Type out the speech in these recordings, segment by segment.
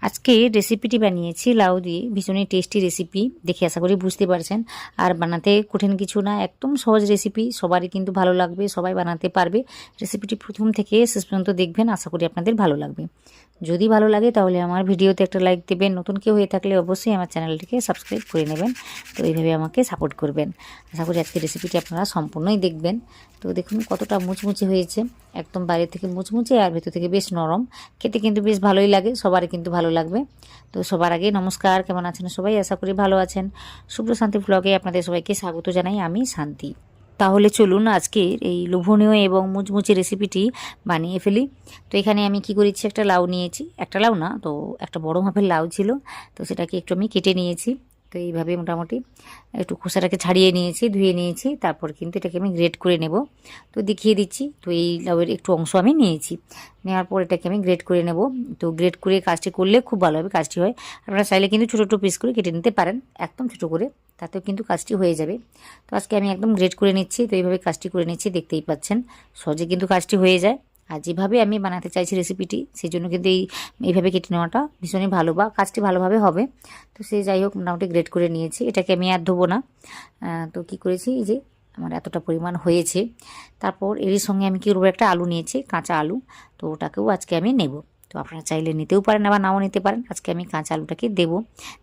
আজকে রেসিপিটি বানিয়েছি লাউ দিয়ে, ভীষণই টেস্টি রেসিপি। দেখে আশা করি বুঝতে পারছেন। আর বানাতে কঠিন কিছু না, একদম সহজ রেসিপি, সবারই কিন্তু ভালো লাগবে, সবাই বানাতে পারবে। রেসিপিটি প্রথম থেকে শেষ পর্যন্ত দেখবেন, আশা করি আপনাদের ভালো লাগবে। যদি ভালো লাগে তাহলে আমার ভিডিওতে একটা লাইক দেবেন, নতুন কেউ হয়ে থাকলে অবশ্যই আমার চ্যানেলটিকে সাবস্ক্রাইব করে নেবেন। তো এইভাবে আমাকে সাপোর্ট করবেন। আশা করি আজকে রেসিপিটি আপনারা সম্পূর্ণই দেখবেন। তো দেখুন কতটা মুচমুচে হয়েছে, একদম বাইরে থেকে মুচমুচে আর ভেতর থেকে বেশ নরম। খেতে কিন্তু বেশ ভালোই লাগে, সবারই কিন্তু ভালো লাগবে। তো সবার আগে নমস্কার, কেমন আছেন সবাই? আশা করি ভালো আছেন। শুভ্র শান্তি ব্লগে আপনাদের সবাইকে স্বাগত জানাই, আমি শান্তি। তাহলে চলুন আজকের এই লোভনীয় এবং মুচমুচে রেসিপিটি বানিয়ে ফেলি। তো এখানে আমি কি করেছি, একটা লাউ নিয়েছি, একটা লাউ না তো একটা বড় মাপের লাউ ছিল, তো সেটাকে একটু আমি কেটে নিয়েছি। তো এইভাবে মোটামুটি একটু খোসাটাকে ছাড়িয়ে নিয়েছি, ধুয়ে নিয়েছি। তারপর কিন্তু এটাকে আমি গ্রেট করে নেব। তো দেখিয়ে দিচ্ছি। তো এই লাউয়ের একটু অংশ আমি নিয়েছি, নেওয়ার পর এটাকে আমি গ্রেট করে নেব। তো গ্রেট করে কাজটি করলে খুব ভালোভাবে কাজটি হয়। আপনারা চাইলে কিন্তু ছোটো ছোটো পিস করে কেটে নিতে পারেন, একদম ছোটো করে, তাতেও কিন্তু কাজটি হয়ে যাবে। তো আজকে আমি একদম গ্রেট করে নিচ্ছি। তো এইভাবে কাজটি করে নিচ্ছি, দেখতেই পাচ্ছেন সহজে কিন্তু কাজটি হয়ে যায়। আর যেভাবে আমি বানাতে চাইছি রেসিপিটি, সেই জন্য কিন্তু এইভাবে কেটে নেওয়াটা ভীষণই ভালো, বা কাজটি ভালোভাবে হবে। তো সে যাই হোক, মোটামুটি গ্রেট করে নিয়েছি। এটাকে আমি আর ধোবো না। তো কি করেছি, এই যে আমার এতটা পরিমাণ হয়েছে। তারপর এর সঙ্গে আমি কী করবো, একটা আলু নিয়েছি, কাঁচা আলু। তো ওটাকেও আজকে আমি নেব। তো আপনারা চাইলে নিতেও পারেন, আবার নাও নিতে পারেন। আজকে আমি কাঁচা আলুটাকে দেবো,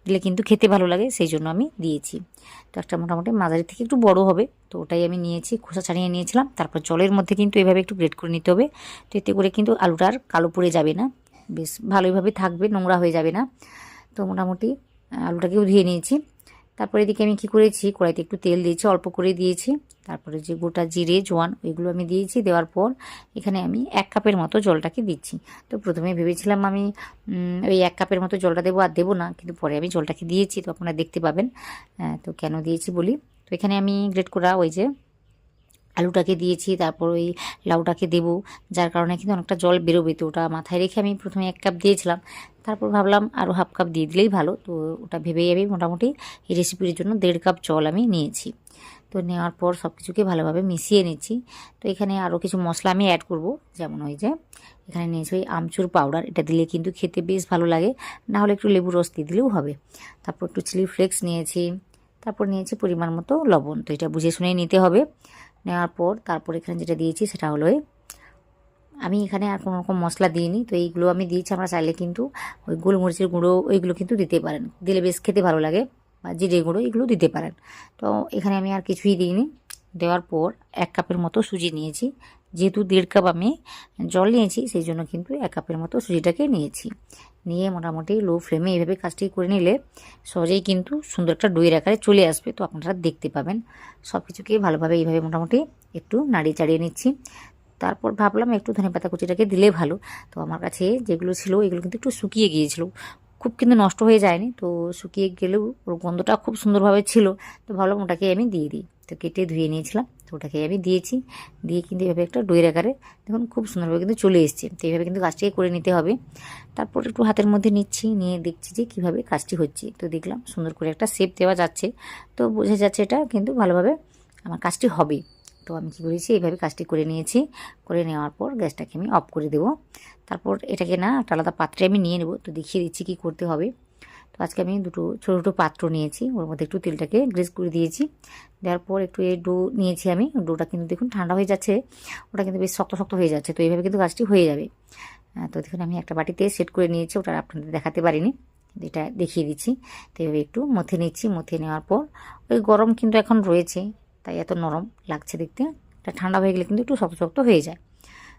দিলে কিন্তু খেতে ভালো লাগে, সেই জন্য আমি দিয়েছি। তো একটা মোটামুটি মাঝারি থেকে একটু বড় হবে, তো ওটাই আমি নিয়েছি, খোসা ছাড়িয়ে নিয়েছিলাম। তারপর জলের মধ্যে কিন্তু এভাবে একটু গ্রেট করে নিতে হবে। তো এতে করে কিন্তু আলুটা আর কালো পড়ে যাবে না, বেশ ভালোইভাবে থাকবে, নোংরা হয়ে যাবে না। তো মোটামুটি আলুটাকেও ধুয়ে নিয়েছি। তারপর এদিকে আমি কি করেছি, কড়াইতে একটু তেল দিয়েছি, অল্প করে দিয়েছি। তারপরে যে গোটা জিরে জোয়ান ওইগুলো আমি দিয়েছি। দেওয়ার পর এখানে আমি 1 কাপের মতো জলটাকে দিচ্ছি। তো প্রথমে ভেবেছিলাম আমি ওই 1 কাপের মতো জলটা দেবো, আর দেবো না, কিন্তু পরে আমি জলটাকে দিয়েছি, তো আপনারা দেখতে পাবেন। তো কেন দিয়েছি বলি। তো এখানে আমি গ্রেট করা ওই যে আলুটাকে দিয়েছি, তারপর ওই লাউটাকে দেবো, যার কারণে কিন্তু অনেকটা জল বেরোবে। তো ওটা মাথায় রেখে আমি প্রথমে 1 কাপ দিয়েছিলাম, তারপর ভাবলাম আরও হাফ কাপ দিয়ে দিলেই ভালো। তো ওটা ভেবেই আমি মোটামুটি এই রেসিপির জন্য 1.5 কাপ জল আমি নিয়েছি। তো নেওয়ার পর সব কিছুকে ভালোভাবে মিশিয়ে নিচ্ছি। তো এখানে আরও কিছু মশলা আমি অ্যাড করব, যেমন ওই যে এখানে নিয়েছি ওই আমচুর পাউডার, এটা দিলে কিন্তু খেতে বেশ ভালো লাগে, না হলে একটু লেবু রস দিয়ে দিলেও হবে। তারপর একটু চিলি ফ্লেক্স নিয়েছি, তারপর নিয়েছি পরিমাণ মতো লবণ। তো এটা বুঝে শুনেই নিতে হবে। নেওয়ার পর তারপর এখানে যেটা দিয়েছি সেটা হলো, আমি এখানে আর কোনো রকম মশলা দিইনি। তো এইগুলো আমি দিয়েছি, আমরা চাইলে কিন্তু ওই গোলমরিচের গুঁড়ো ওইগুলো কিন্তু দিতে পারেন, দিলে বেশ খেতে ভালো লাগে, বা জিরে গুঁড়ো এগুলো দিতে পারেন। তো এখানে আমি আর কিছুই দিইনি। দেওয়ার পর 1 কাপের মতো সুজি নিয়েছি, যেহেতু 1.5 কাপ আমি জল নিয়েছি, সেই জন্য কিন্তু 1 কাপের মতো সুজিটাকে নিয়েছি। নিয়ে মোটামুটি লো ফ্লেমে এইভাবে কাজটি করে নিলে সহজেই কিন্তু সুন্দর একটা ডোয়ের আকারে চলে আসবে। তো আপনারা দেখতে পাবেন সব কিছুকে ভালোভাবে এইভাবে মোটামুটি একটু নাড়িয়ে চাড়িয়ে নিচ্ছি। তারপর ভাবলাম একটু ধনেপাতা কুচিটাকে দিলে ভালো। তো আমার কাছে যেগুলো ছিল এগুলো কিন্তু একটু শুকিয়ে গিয়েছিল, খুব কিন্তু নষ্ট হয়ে যায়নি। তো শুকিয়ে গেলেও ওর গন্ধটা খুব সুন্দরভাবে ছিল। তো ভাবলাম ওটাকে আমি দিয়ে দিই। তো কেটে ধুয়ে নিয়েছিলাম, তো ওটাকে আমি দিয়েছি। দিয়ে কিন্তু এভাবে একটা ডোয়ের আকারে দেখুন খুব সুন্দরভাবে কিন্তু চলে এসছে। তো এইভাবে কিন্তু কাজটাকে করে নিতে হবে। তারপর একটু হাতের মধ্যে নিচ্ছি, নিয়ে দেখছি যে কীভাবে কাজটি হচ্ছে। তো দেখলাম সুন্দর করে একটা শেপ দেওয়া যাচ্ছে, তো বোঝা যাচ্ছে এটা কিন্তু ভালোভাবে আমার কাজটি হবে। তো আমি কী করেছি, এইভাবে কাজটি করে নিয়েছি। করে নেওয়ার পর গ্যাসটাকে আমি অফ করে দেবো। তারপর এটাকে না একটা আলাদা পাত্রে আমি নিয়ে নেব। তো দেখিয়ে দিচ্ছি কী করতে হবে। তো আজকে আমি দুটো ছোটো ছোটো পাত্র নিয়েছি, ওর মধ্যে একটু তেলটাকে গ্রেস করে দিয়েছি। দেওয়ার পর একটু এই ডো নিয়েছি আমি। ডোটা কিন্তু দেখুন ঠান্ডা হয়ে যাচ্ছে, ওটা কিন্তু বেশ শক্ত শক্ত হয়ে যাচ্ছে। তো এইভাবে কিন্তু কাজটি হয়ে যাবে। তো দেখুন আমি একটা বাটিতে সেট করে নিয়েছি, ওটা আপনাদের দেখাতে পারিনি, এটা দেখিয়ে দিচ্ছি। তো এইভাবে একটু মথে নিচ্ছি। মথে নেওয়ার পর ওই গরম কিন্তু এখন রয়েছে, তাই এত নরম লাগছে দেখতে। এটা ঠান্ডা হয়ে গেলে কিন্তু একটু শক্ত শক্ত হয়ে যায়।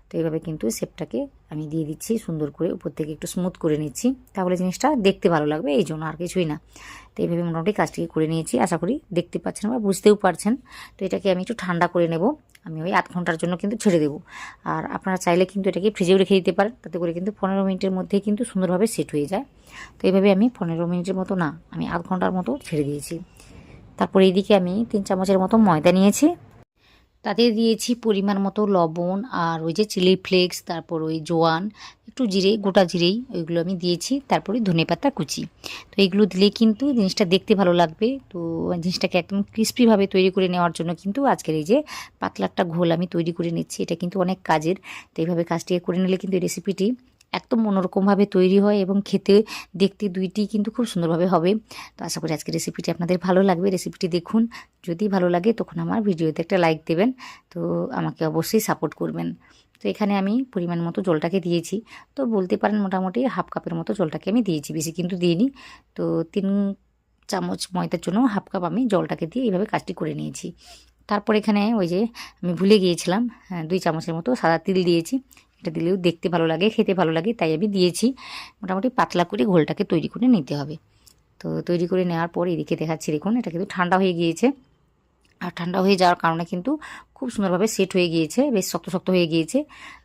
তো এইভাবে কিন্তু শেপটাকে আমি দিয়ে দিচ্ছি, সুন্দর করে উপর থেকে একটু স্মুথ করে নিচ্ছি, তাহলে জিনিসটা দেখতে ভালো লাগবে, এই জন্য আর কিছুই না। তো এইভাবে মোটামুটি কাজটিকে করে নিয়েছি, আশা করি দেখতে পাচ্ছেন বা বুঝতেও পারছেন। তো এটাকে আমি একটু ঠান্ডা করে নেব। আমি ওই 0.5 ঘন্টার জন্য কিন্তু ছেড়ে দেবো। আর আপনারা চাইলে কিন্তু এটাকে ফ্রিজেও রেখে দিতে পারেন, তাতে করে কিন্তু 15 মিনিটের মধ্যেই কিন্তু সুন্দরভাবে সেট হয়ে যায়। তো এইভাবে আমি 15 মিনিটের মতো না, আমি 0.5 ঘন্টার মতো ছেড়ে দিয়েছি। তারপর এইদিকে আমি 3 চামচের মতো ময়দা নিয়েছি, তাতে দিয়েছি পরিমাণ মতো লবণ, আর ওই যে চিলি ফ্লেক্স, তারপর ওই জোয়ান, একটু জিরে, গোটা জিরেই ওইগুলো আমি দিয়েছি। তারপরে ধনেপাতা কুচি। তো এইগুলো দিলে কিন্তু জিনিসটা দেখতে ভালো লাগবে। তো জিনিসটাকে একদম ক্রিস্পিভাবে তৈরি করে নেওয়ার জন্য কিন্তু আজকের এই যে পাতলা একটা ঘোল আমি তৈরি করে নিচ্ছি, এটা কিন্তু অনেক কাজের। তো এইভাবে কাজটিকে করে নিলে কিন্তু এই রেসিপিটি একদম অন্যরকমভাবে তৈরি হয় এবং খেতে দেখতে দুইটি কিন্তু খুব সুন্দরভাবে হবে। তো আশা করি আজকের রেসিপিটি আপনাদের ভালো লাগবে। রেসিপিটি দেখুন, যদি ভালো লাগে তখন আমার ভিডিওতে একটা লাইক দেবেন, তো আমাকে অবশ্যই সাপোর্ট করবেন। তো এখানে আমি পরিমাণ মতো জলটাকে দিয়েছি, তো বলতে পারেন মোটামুটি হাফ কাপের মতো জলটাকে আমি দিয়েছি, বেশি কিন্তু দিইনি। তো 3 চামচ ময়দার জন্য হাফ কাপ আমি জলটাকে দিয়ে এইভাবে কাজটি করে নিয়েছি। তারপর এখানে ওই যে আমি ভুলে গিয়েছিলাম 2 চামচের মতো সাদা তিল দিয়েছি। এটা দিলেও দেখতে ভালো লাগে, খেতে ভালো লাগে, তাই আমি দিয়েছি। মোটামুটি পাতলা করে ঘোলটাকে তৈরি করে নিতে হবে। তো তৈরি করে নেওয়ার পর এদিকে দেখাচ্ছি, দেখুন এটা কিন্তু ঠান্ডা হয়ে গিয়েছে। আর ঠান্ডা হয়ে যাওয়ার কারণে কিন্তু খুব সুন্দরভাবে সেট হয়ে গিয়েছে, বেশ শক্ত শক্ত হয়ে গিয়েছে।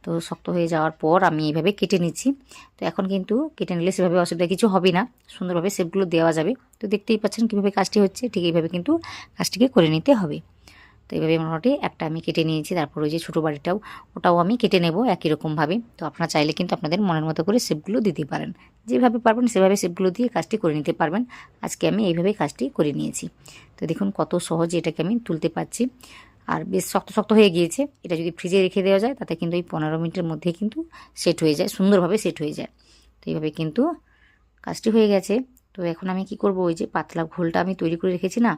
তো শক্ত হয়ে যাওয়ার পর আমি এইভাবে কেটে নিচ্ছি। তো এখন কিন্তু কেটে নিলে সেভাবে অসুবিধা কিছু হবে না, সুন্দরভাবে শেপগুলো দেওয়া যাবে। তো দেখতেই পাচ্ছেন কীভাবে কাজটি হচ্ছে, ঠিক এইভাবে কিন্তু কাজটিকে করে নিতে হবে। তো এইভাবে মোটামুটি একটা আমি কেটে নিয়েছি। তারপর ওই যে ছোটো বাড়িটাও, ওটাও আমি কেটে নেব একই রকমভাবে। তো আপনারা চাইলে কিন্তু আপনাদের মনের মতো করে শেপগুলো দিতে পারেন, যেভাবে পারবেন সেভাবে শেপগুলো দিয়ে কাজটি করে নিতে পারবেন। আজকে আমি এইভাবেই কাজটি করে নিয়েছি। তো দেখুন কত সহজে এটাকে আমি তুলতে পারছি, আর বেশ শক্ত শক্ত হয়ে গিয়েছে। এটা যদি ফ্রিজে রেখে দেওয়া যায় তাতে কিন্তু এই 15 মিনিটের মধ্যেই কিন্তু সেট হয়ে যায়, সুন্দরভাবে সেট হয়ে যায়। তো এইভাবে কিন্তু কাজটি হয়ে গেছে। তো এখন আমি কি করব, ওই যে পাতলা ঘোলটা আমি তৈরি করে রেখেছি না,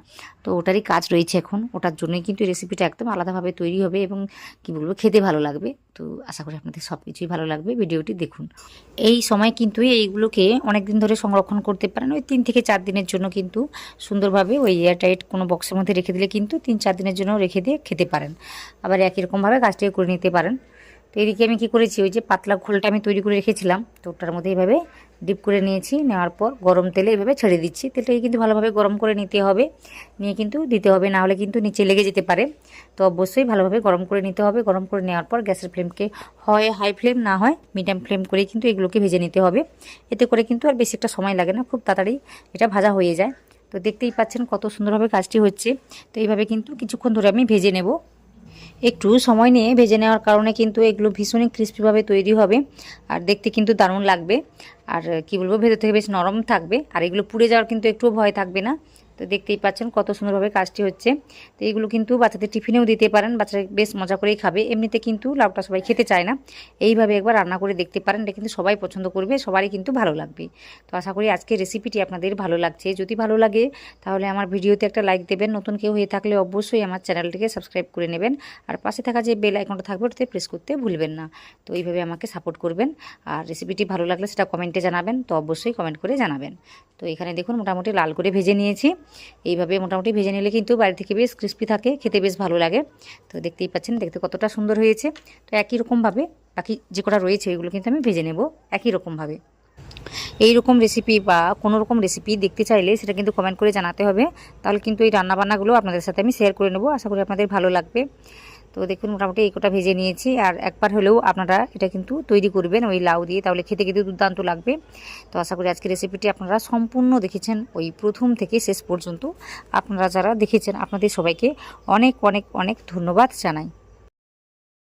তো ওটারই কাজ রয়েছে এখন। ওটার জন্যই কিন্তু রেসিপিটা একদম আলাদাভাবে তৈরি হবে এবং কি বলবো, খেতে ভালো লাগবে। তো আশা করি আপনাদের সব কিছুই ভালো লাগবে, ভিডিওটি দেখুন। এই সময় কিন্তু এইগুলোকে অনেক দিন ধরে সংরক্ষণ করতে পারেন, ওই 3 থেকে 4 দিনের জন্য কিন্তু সুন্দরভাবে ওই এয়ারটাইট কোনো বক্সের মধ্যে রেখে দিলে কিন্তু 3-4 দিনের জন্য রেখে দিয়ে খেতে পারেন। আবার একই রকমভাবে কাজটিও করে নিতে পারেন। তো এদিকে আমি কী করেছি, ওই যে পাতলা ঘোলটা আমি তৈরি করে রেখেছিলাম, তো ওটার মধ্যে এইভাবে ডিপ করে নিয়েছি। নেওয়ার পর গরম তেলে এইভাবে ছেড়ে দিচ্ছি। তেলটাকে কিন্তু ভালোভাবে গরম করে নিতে হবে, নিয়ে কিন্তু দিতে হবে, না হলে কিন্তু নিচে লেগে যেতে পারে। তো অবশ্যই ভালোভাবে গরম করে নিতে হবে। গরম করে নেওয়ার পর গ্যাসের ফ্লেমকে হয় হাই ফ্লেম, না হয় মিডিয়াম ফ্লেম করে কিন্তু এগুলোকে ভেজে নিতে হবে। এতে করে কিন্তু আর বেশি একটা সময় লাগে না, খুব তাড়াতাড়ি এটা ভাজা হয়ে যায়। তো দেখতেই পাচ্ছেন কত সুন্দরভাবে কাজটি হচ্ছে। তো এইভাবে কিন্তু কিছুক্ষণ ধরে আমি ভেজে নেব। একটু সময় নিয়ে ভেজে নেওয়ার কারণে কিন্তু এগুলো ভীষণই ক্রিস্পিভাবে তৈরি হবে, আর দেখতে কিন্তু দারুণ লাগবে। আর কি বলবো, ভেতর থেকে বেশ নরম থাকবে, আর এগুলো পুড়ে যাওয়ার কিন্তু একটুও ভয় থাকবে না। তো দেখতেই পাচ্ছেন কত সুন্দরভাবে কাজটি হচ্ছে। তো এইগুলো কিন্তু বাচ্চাদের টিফিনেও দিতে পারেন, বাচ্চারা বেশ মজা করেই খাবে। এমনিতে কিন্তু লাউটা সবাই খেতে চায় না, এইভাবে একবার রান্না করে দেখতে পারেন, এটা কিন্তু সবাই পছন্দ করবে, সবারই কিন্তু ভালো লাগবে। তো আশা করি আজকের রেসিপিটি আপনাদের ভালো লাগছে। যদি ভালো লাগে তাহলে আমার ভিডিওতে একটা লাইক দেবেন, নতুন কেউ হয়ে থাকলে অবশ্যই আমার চ্যানেলটিকে সাবস্ক্রাইব করে নেবেন, আর পাশে থাকা যে বেল আইকনটা থাকবে ওটাতে প্রেস করতে ভুলবেন না। তো এইভাবে আমাকে সাপোর্ট করবেন, আর রেসিপিটি ভালো লাগলে সেটা কমেন্টে জানাবেন, তো অবশ্যই কমেন্ট করে জানাবেন। তো এখানে দেখুন মোটামুটি লাল করে ভেজে নিয়েছি। এইভাবে মোটামুটি ভেজে নিলে কিন্তু বাইরে থেকে বেশ ক্রিস্পি থাকে, খেতে বেশ ভালো লাগে। তো দেখতেই পাচ্ছেন দেখতে কতটা সুন্দর হয়েছে। তো একই রকমভাবে বাকি যে কটা রয়েছে ওইগুলো কিন্তু আমি ভেজে নেব একই রকমভাবে। এই রকম রেসিপি বা কোনো রকম রেসিপি দেখতে চাইলে সেটা কিন্তু কমেন্ট করে জানাতে হবে, তাহলে কিন্তু এই রান্নাবান্নাগুলো আপনাদের সাথে আমি শেয়ার করে নেব। আশা করি আপনাদের ভালো লাগবে। তো দেখুন মোটামুটি এই কটা ভেজে নিয়েছি, আর একবার হলেও আপনারা এটা কিন্তু তৈরি করবেন ওই লাউ দিয়ে, তাহলে খেতে খেতে দুর্দান্ত লাগবে। তো আশা করি আজকের রেসিপিটি আপনারা সম্পূর্ণ দেখেছেন, ওই প্রথম থেকে শেষ পর্যন্ত। আপনারা যারা দেখেছেন আপনাদের সবাইকে অনেক অনেক অনেক ধন্যবাদ জানাই।